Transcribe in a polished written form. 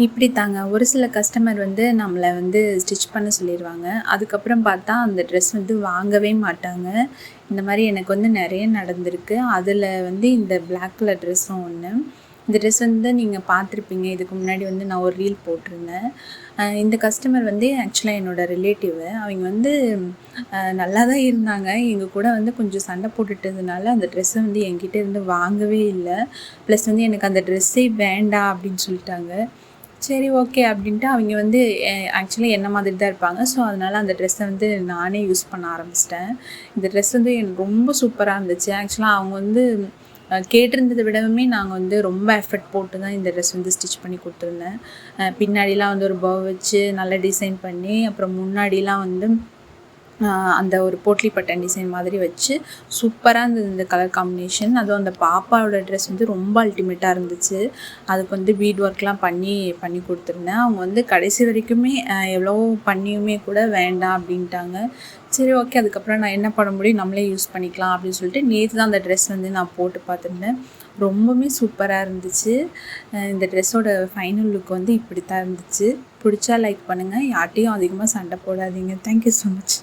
இப்படி தாங்க ஒரு சில கஸ்டமர் வந்து நம்மளை வந்து ஸ்டிச் பண்ண சொல்லிடுவாங்க. அதுக்கப்புறம் பார்த்தா அந்த ட்ரெஸ் வந்து வாங்கவே மாட்டாங்க. இந்த மாதிரி எனக்கு வந்து நிறைய நடந்திருக்கு. அதில் வந்து இந்த பிளாக் கலர் ட்ரெஸ்ஸும் ஒன்று. இந்த ட்ரெஸ் வந்து நீங்கள் பார்த்துருப்பீங்க. இதுக்கு முன்னாடி வந்து நான் ஒரு ரீல் போட்டிருந்தேன். இந்த கஸ்டமர் வந்து ஆக்சுவலாக என்னோடய ரிலேட்டிவு. அவங்க வந்து நல்லா தான் இருந்தாங்க. எங்கள் கூட வந்து கொஞ்சம் சண்டை போட்டுட்டதுனால அந்த ட்ரெஸ்ஸை வந்து என்கிட்ட இருந்து வாங்கவே இல்லை. ப்ளஸ் வந்து எனக்கு அந்த ட்ரெஸ்ஸே வேண்டாம் அப்படின்னு சொல்லிட்டாங்க. சரி ஓகே அப்படின்ட்டு அவங்க வந்து ஆக்சுவலி என்ன மாதிரி தான் இருப்பாங்க. ஸோ அதனால் அந்த ட்ரெஸ்ஸை வந்து நானே யூஸ் பண்ண ஆரம்பிச்சிட்டேன். இந்த ட்ரெஸ் வந்து எனக்கு ரொம்ப சூப்பராக இருந்துச்சு. ஆக்சுவலாக அவங்க வந்து கேட்டிருந்ததை விடவுமே நாங்கள் வந்து ரொம்ப எஃபர்ட் போட்டு தான் இந்த ட்ரெஸ் வந்து ஸ்டிச் பண்ணி கொடுத்துருந்தேன். பின்னாடிலாம் வந்து ஒரு பவ் வச்சு நல்லா டிசைன் பண்ணி, அப்புறம் முன்னாடிலாம் வந்து அந்த ஒரு போட்லி பட்டன் டிசைன் மாதிரி வச்சு சூப்பராக இருந்தது இந்த கலர் காம்பினேஷன். அதுவும் அந்த பாப்பாவோட ட்ரெஸ் வந்து ரொம்ப அல்டிமேட்டாக இருந்துச்சு. அதுக்கு வந்து பீட் ஒர்க்லாம் பண்ணி கொடுத்துருந்தேன். அவங்க வந்து கடைசி வரைக்குமே எவ்வளோ பண்ணியுமே கூட வேண்டாம் அப்படின்ட்டாங்க. சரி ஓகே, அதுக்கப்புறம் நான் என்ன பண்ண முடியும், நம்மளே யூஸ் பண்ணிக்கலாம் அப்படின்னு சொல்லிட்டு நேற்று தான் அந்த ட்ரெஸ் வந்து நான் போட்டு பார்த்துருந்தேன். ரொம்பவுமே சூப்பராக இருந்துச்சு. இந்த ட்ரெஸ்ஸோட ஃபைனல் லுக் வந்து இப்படி தான் இருந்துச்சு. பிடிச்சா லைக் பண்ணுங்கள். யார்கிட்டையும் அதிகமாக சண்டை போடாதீங்க. Thank you so much.